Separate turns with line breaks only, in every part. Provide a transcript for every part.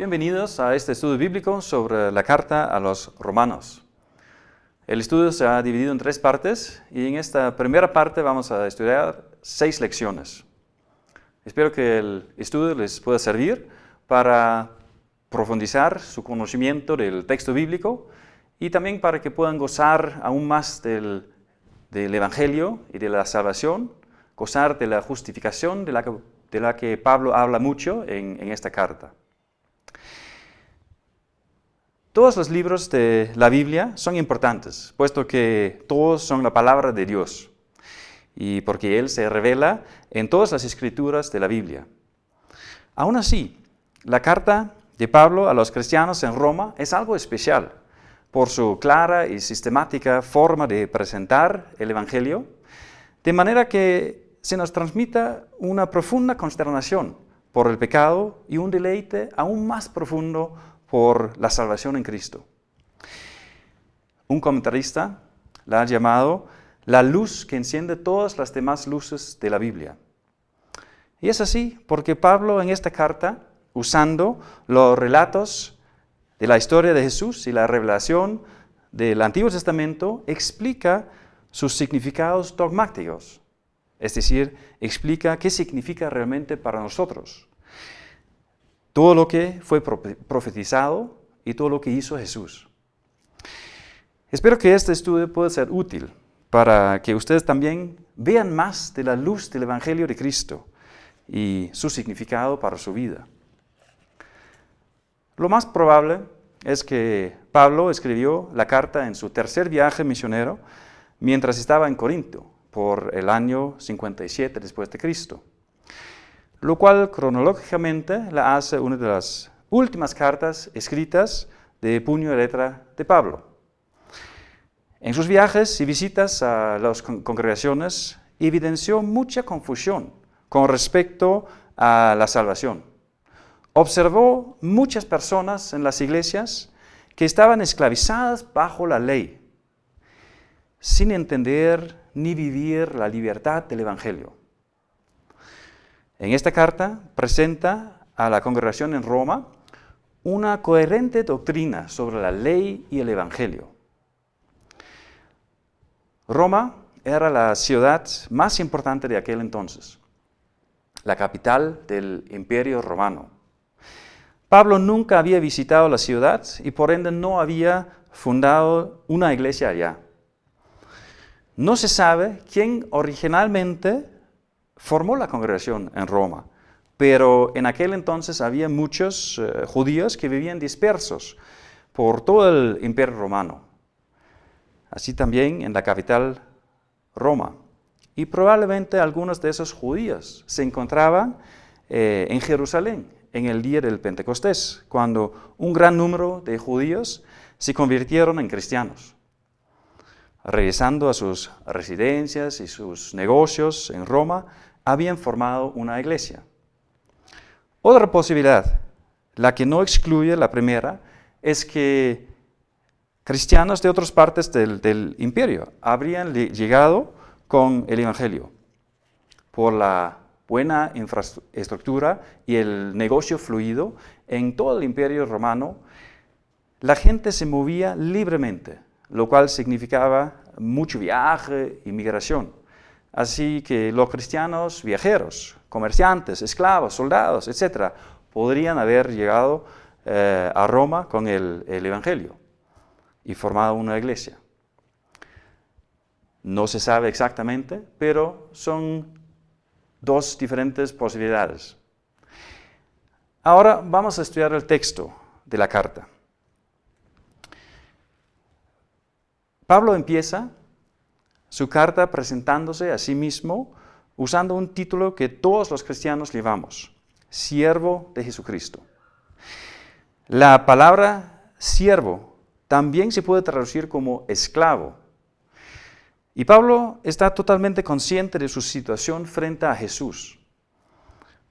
Bienvenidos a este estudio bíblico sobre la carta a los romanos. El estudio se ha dividido en 3 partes y en esta primera parte vamos a estudiar 6 lecciones. Espero que el estudio les pueda servir para profundizar su conocimiento del texto bíblico y también para que puedan gozar aún más del Evangelio y de la salvación, gozar de la justificación de la que Pablo habla mucho en esta carta. Todos los libros de la Biblia son importantes, puesto que todos son la palabra de Dios y porque Él se revela en todas las escrituras de la Biblia. Aún así, la carta de Pablo a los cristianos en Roma es algo especial por su clara y sistemática forma de presentar el Evangelio, de manera que se nos transmita una profunda consternación por el pecado y un deleite aún más profundo por la salvación en Cristo. Un comentarista la ha llamado la luz que enciende todas las demás luces de la Biblia. Y es así porque Pablo en esta carta, usando los relatos de la historia de Jesús y la revelación del Antiguo Testamento, explica sus significados dogmáticos, es decir, explica qué significa realmente para nosotros todo lo que fue profetizado y todo lo que hizo Jesús. Espero que este estudio pueda ser útil para que ustedes también vean más de la luz del Evangelio de Cristo y su significado para su vida. Lo más probable es que Pablo escribió la carta en su tercer viaje misionero mientras estaba en Corinto por el año 57 después de Cristo. Lo cual cronológicamente la hace una de las últimas cartas escritas de puño y letra de Pablo. En sus viajes y visitas a las congregaciones evidenció mucha confusión con respecto a la salvación. Observó muchas personas en las iglesias que estaban esclavizadas bajo la ley, sin entender ni vivir la libertad del Evangelio. En esta carta presenta a la congregación en Roma una coherente doctrina sobre la ley y el Evangelio. Roma era la ciudad más importante de aquel entonces, la capital del Imperio Romano. Pablo nunca había visitado la ciudad y por ende no había fundado una iglesia allá. No se sabe quién originalmente formó la congregación en Roma, pero en aquel entonces había muchos judíos que vivían dispersos por todo el Imperio Romano, así también en la capital Roma. Y probablemente algunos de esos judíos se encontraban en Jerusalén en el día del Pentecostés, cuando un gran número de judíos se convirtieron en cristianos. Regresando a sus residencias y sus negocios en Roma, habían formado una iglesia. Otra posibilidad, la que no excluye la primera, es que cristianos de otras partes del imperio habrían llegado con el Evangelio. Por la buena infraestructura y el negocio fluido en todo el Imperio Romano, la gente se movía libremente, lo cual significaba mucho viaje y migración. Así que los cristianos viajeros, comerciantes, esclavos, soldados, etc., podrían haber llegado a Roma con el Evangelio y formado una iglesia. No se sabe exactamente, pero son 2 diferentes posibilidades. Ahora vamos a estudiar el texto de la carta. Pablo empieza su carta presentándose a sí mismo usando un título que todos los cristianos llevamos: siervo de Jesucristo. La palabra siervo también se puede traducir como esclavo. Y Pablo está totalmente consciente de su situación frente a Jesús.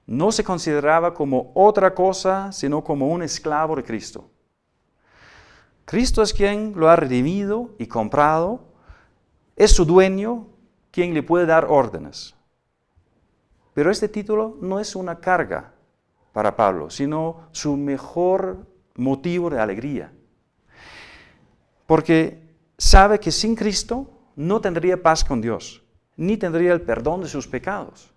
No se consideraba como otra cosa, sino como un esclavo de Cristo. Cristo es quien lo ha redimido y comprado. Es su dueño quien le puede dar órdenes. Pero este título no es una carga para Pablo, sino su mejor motivo de alegría. Porque sabe que sin Cristo no tendría paz con Dios, ni tendría el perdón de sus pecados.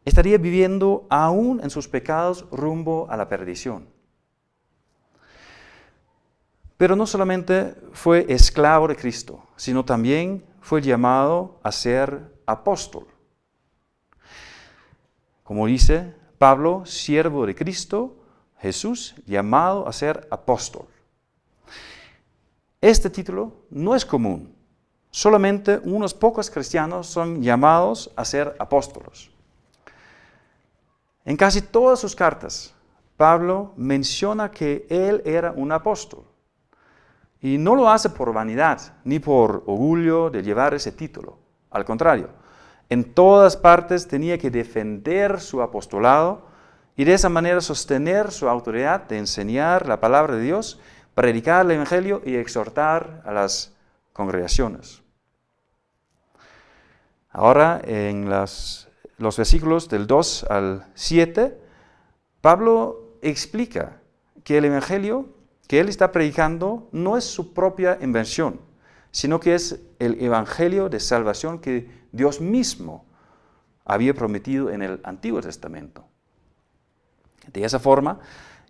Estaría viviendo aún en sus pecados rumbo a la perdición. Pero no solamente fue esclavo de Cristo, sino también fue llamado a ser apóstol. Como dice Pablo, siervo de Cristo, Jesús, llamado a ser apóstol. Este título no es común. Solamente unos pocos cristianos son llamados a ser apóstolos. En casi todas sus cartas, Pablo menciona que él era un apóstol. Y no lo hace por vanidad, ni por orgullo de llevar ese título. Al contrario, en todas partes tenía que defender su apostolado y de esa manera sostener su autoridad de enseñar la palabra de Dios, predicar el Evangelio y exhortar a las congregaciones. Ahora, en los versículos del 2 al 7, Pablo explica que el Evangelio que él está predicando no es su propia invención, sino que es el Evangelio de salvación que Dios mismo había prometido en el Antiguo Testamento. De esa forma,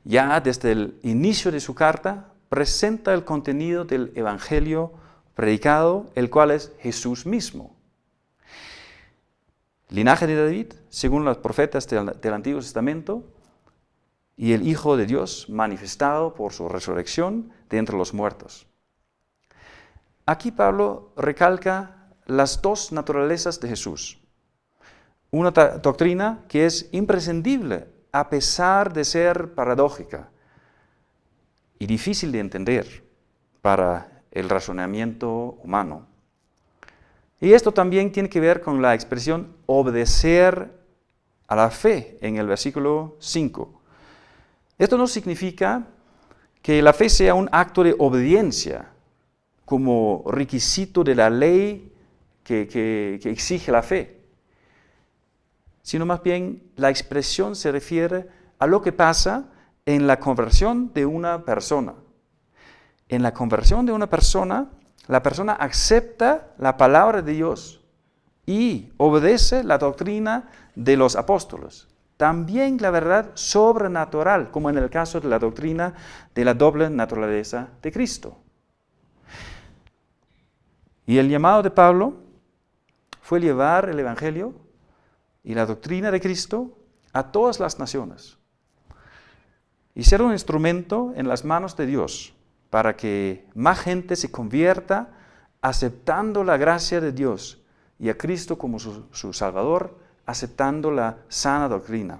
ya desde el inicio de su carta, presenta el contenido del Evangelio predicado, el cual es Jesús mismo. Linaje de David, según los profetas del Antiguo Testamento, y el Hijo de Dios manifestado por su resurrección de entre los muertos. Aquí Pablo recalca las dos naturalezas de Jesús. Una doctrina que es imprescindible a pesar de ser paradójica y difícil de entender para el razonamiento humano. Y esto también tiene que ver con la expresión obedecer a la fe en el versículo 5. Esto no significa que la fe sea un acto de obediencia como requisito de la ley que exige la fe, sino más bien la expresión se refiere a lo que pasa en la conversión de una persona. En la conversión de una persona, la persona acepta la palabra de Dios y obedece la doctrina de los apóstoles. También la verdad sobrenatural, como en el caso de la doctrina de la doble naturaleza de Cristo. Y el llamado de Pablo fue llevar el Evangelio y la doctrina de Cristo a todas las naciones y ser un instrumento en las manos de Dios para que más gente se convierta aceptando la gracia de Dios y a Cristo como su Salvador, aceptando la sana doctrina.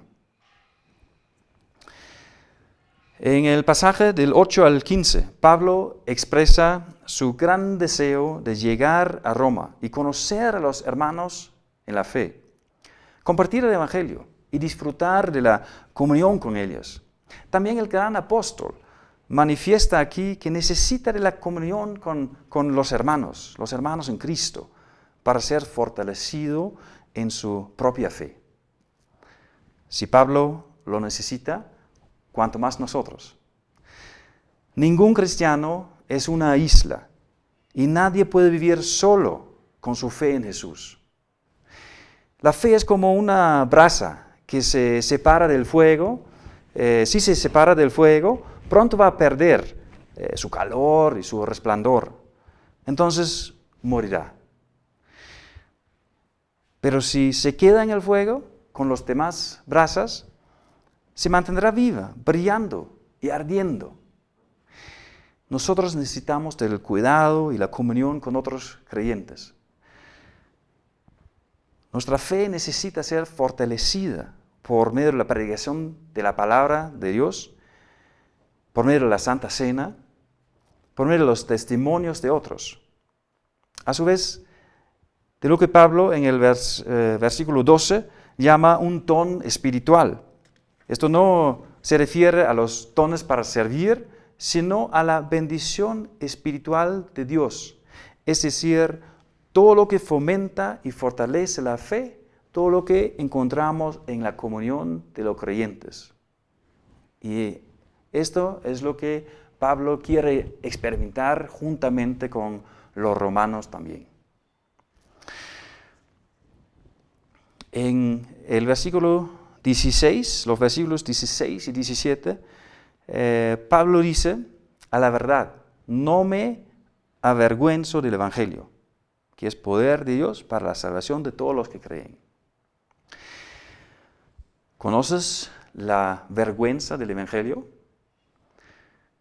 En el pasaje del 8 al 15, Pablo expresa su gran deseo de llegar a Roma y conocer a los hermanos en la fe, compartir el Evangelio y disfrutar de la comunión con ellos. También el gran apóstol manifiesta aquí que necesita de la comunión con los hermanos en Cristo, para ser fortalecido en su propia fe. Si Pablo lo necesita, cuanto más nosotros. Ningún cristiano es una isla y nadie puede vivir solo con su fe en Jesús. La fe es como una brasa que se separa del fuego. Si se separa del fuego, pronto va a perder su calor y su resplandor. Entonces morirá. Pero si se queda en el fuego con los demás brasas, se mantendrá viva, brillando y ardiendo. Nosotros necesitamos del cuidado y la comunión con otros creyentes. Nuestra fe necesita ser fortalecida por medio de la predicación de la palabra de Dios, por medio de la Santa Cena, por medio de los testimonios de otros. A su vez, de lo que Pablo en el versículo 12 llama un don espiritual. Esto no se refiere a los dones para servir, sino a la bendición espiritual de Dios. Es decir, todo lo que fomenta y fortalece la fe todo lo que encontramos en la comunión de los creyentes. Y esto es lo que Pablo quiere experimentar juntamente con los romanos también. En el versículo 16, los versículos 16 y 17, Pablo dice, a la verdad, no me avergüenzo del Evangelio, que es poder de Dios para la salvación de todos los que creen. ¿Conoces la vergüenza del Evangelio?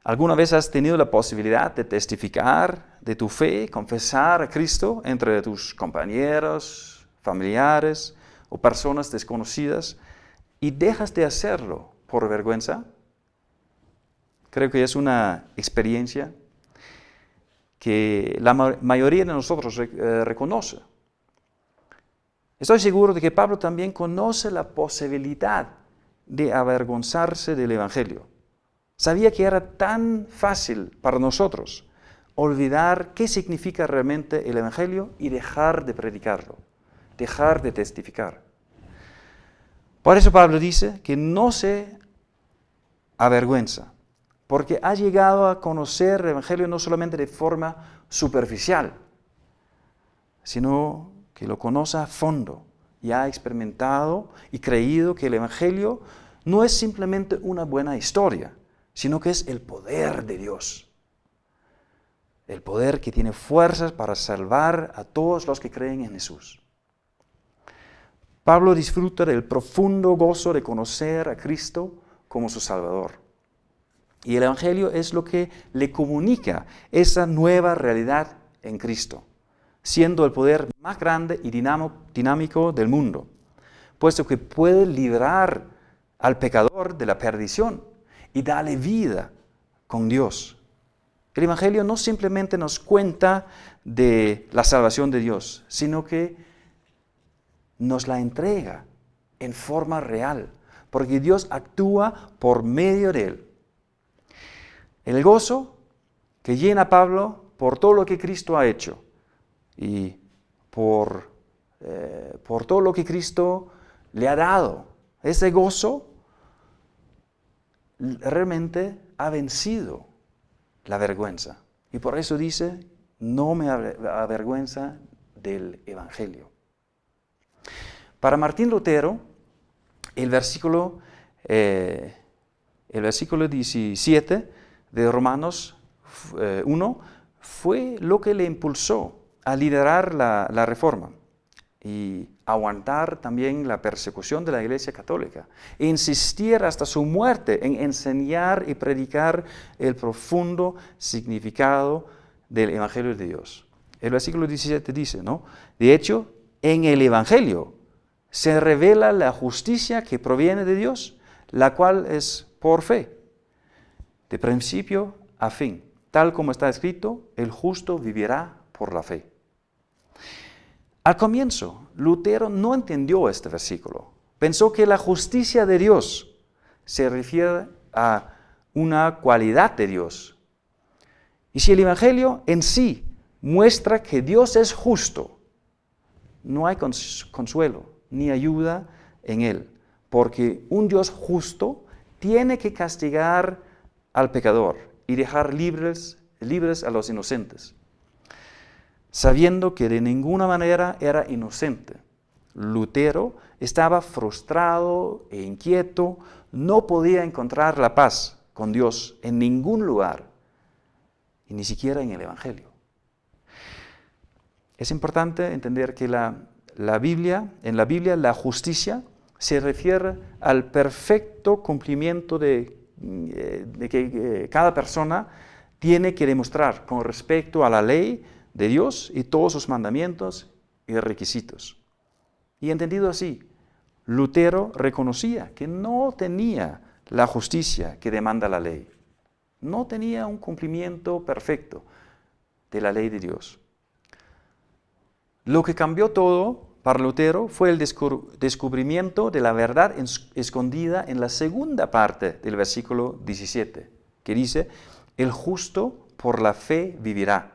¿Alguna vez has tenido la posibilidad de testificar de tu fe, confesar a Cristo entre tus compañeros, familiares o personas desconocidas y dejas de hacerlo por vergüenza? Creo que es una experiencia que la mayoría de nosotros reconoce. Estoy seguro de que Pablo también conoce la posibilidad de avergonzarse del Evangelio. Sabía que era tan fácil para nosotros olvidar qué significa realmente el Evangelio y dejar de predicarlo, dejar de testificar. Por eso Pablo dice que no se avergüenza, porque ha llegado a conocer el Evangelio no solamente de forma superficial, sino que lo conoce a fondo y ha experimentado y creído que el Evangelio no es simplemente una buena historia, sino que es el poder de Dios. El poder que tiene fuerzas para salvar a todos los que creen en Jesús. Pablo disfruta del profundo gozo de conocer a Cristo como su Salvador. Y el Evangelio es lo que le comunica esa nueva realidad en Cristo, siendo el poder más grande y dinámico del mundo, puesto que puede librar al pecador de la perdición y darle vida con Dios. El Evangelio no simplemente nos cuenta de la salvación de Dios, sino que nos la entrega en forma real, porque Dios actúa por medio de él. El gozo que llena a Pablo por todo lo que Cristo ha hecho y por todo lo que Cristo le ha dado, ese gozo realmente ha vencido la vergüenza. Y por eso dice, no me avergüenza del Evangelio. Para Martín Lutero, el versículo 17 de Romanos 1 fue lo que le impulsó a liderar la reforma y aguantar también la persecución de la Iglesia Católica e insistir hasta su muerte en enseñar y predicar el profundo significado del Evangelio de Dios. El versículo 17 dice, ¿no? De hecho, en el Evangelio se revela la justicia que proviene de Dios, la cual es por fe, de principio a fin. Tal como está escrito, el justo vivirá por la fe. Al comienzo, Lutero no entendió este versículo. Pensó que la justicia de Dios se refiere a una cualidad de Dios. Y si el Evangelio en sí muestra que Dios es justo, no hay consuelo ni ayuda en él, porque un Dios justo tiene que castigar al pecador y dejar libres a los inocentes, sabiendo que de ninguna manera era inocente. Lutero estaba frustrado e inquieto, no podía encontrar la paz con Dios en ningún lugar, y ni siquiera en el Evangelio. Es importante entender que en la Biblia la justicia se refiere al perfecto cumplimiento de que cada persona tiene que demostrar con respecto a la ley de Dios y todos sus mandamientos y requisitos. Y entendido así, Lutero reconocía que no tenía la justicia que demanda la ley. No tenía un cumplimiento perfecto de la ley de Dios. Lo que cambió todo para Lutero fue el descubrimiento de la verdad escondida en la segunda parte del versículo 17, que dice, el justo por la fe vivirá.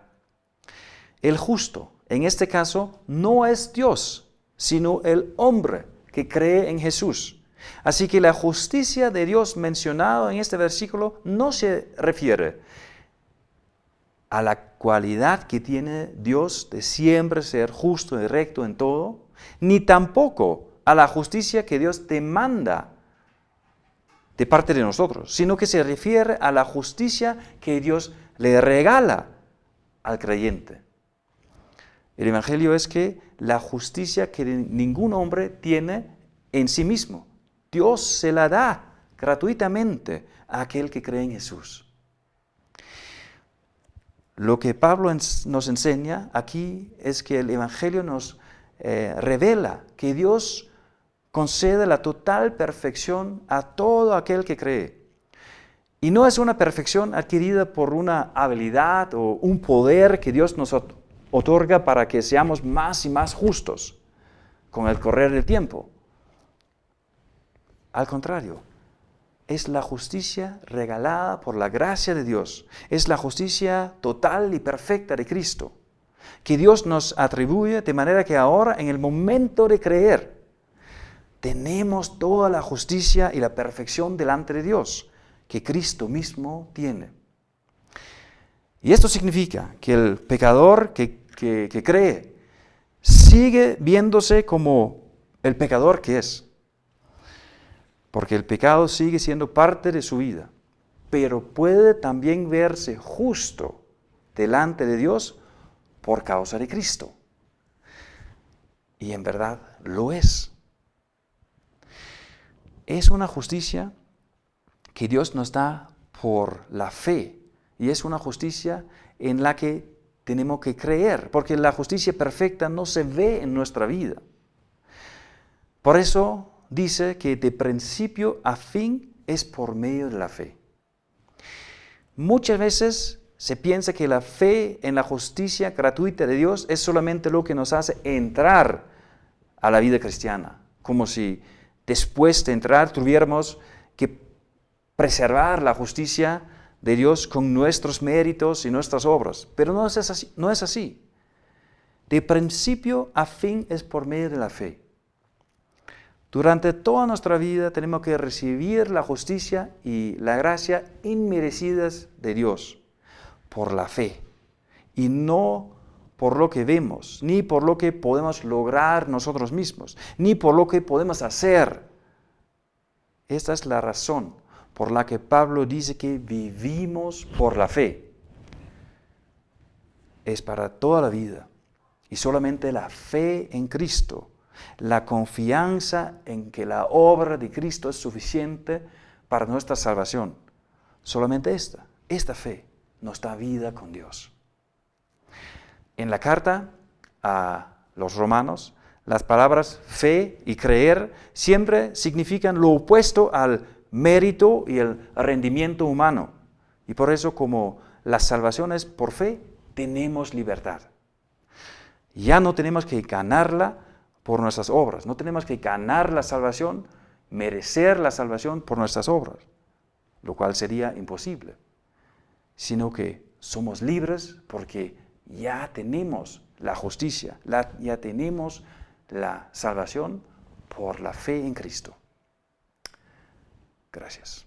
El justo, en este caso, no es Dios, sino el hombre que cree en Jesús. Así que la justicia de Dios mencionada en este versículo no se refiere a la cualidad que tiene Dios de siempre ser justo y recto en todo, ni tampoco a la justicia que Dios demanda de parte de nosotros, sino que se refiere a la justicia que Dios le regala al creyente. El Evangelio es que la justicia que ningún hombre tiene en sí mismo, Dios se la da gratuitamente a aquel que cree en Jesús. Lo que Pablo nos enseña aquí es que el Evangelio nos revela que Dios concede la total perfección a todo aquel que cree. Y no es una perfección adquirida por una habilidad o un poder que Dios nos otorga para que seamos más y más justos con el correr del tiempo. Al contrario, es la justicia regalada por la gracia de Dios. Es la justicia total y perfecta de Cristo, que Dios nos atribuye de manera que ahora, en el momento de creer, tenemos toda la justicia y la perfección delante de Dios que Cristo mismo tiene. Y esto significa que el pecador que cree sigue viéndose como el pecador que es. Porque el pecado sigue siendo parte de su vida, pero puede también verse justo delante de Dios por causa de Cristo. Y en verdad lo es. Es una justicia que Dios nos da por la fe, y es una justicia en la que tenemos que creer, porque la justicia perfecta no se ve en nuestra vida. Por eso dice que de principio a fin es por medio de la fe. Muchas veces se piensa que la fe en la justicia gratuita de Dios es solamente lo que nos hace entrar a la vida cristiana, como si después de entrar tuviéramos que preservar la justicia de Dios con nuestros méritos y nuestras obras. Pero no es así. De principio a fin es por medio de la fe. Durante toda nuestra vida tenemos que recibir la justicia y la gracia inmerecidas de Dios por la fe, y no por lo que vemos, ni por lo que podemos lograr nosotros mismos, ni por lo que podemos hacer. Esta es la razón por la que Pablo dice que vivimos por la fe. Es para toda la vida, y solamente la fe en Cristo, la confianza en que la obra de Cristo es suficiente para nuestra salvación. Solamente esta fe nos da vida con Dios. En la carta a los romanos, las palabras fe y creer siempre significan lo opuesto al mérito y el rendimiento humano. Y por eso, como la salvación es por fe, tenemos libertad. Ya no tenemos que ganarla por nuestras obras. No tenemos que ganar la salvación, merecer la salvación por nuestras obras, lo cual sería imposible, sino que somos libres porque ya tenemos la justicia, ya tenemos la salvación por la fe en Cristo. Gracias.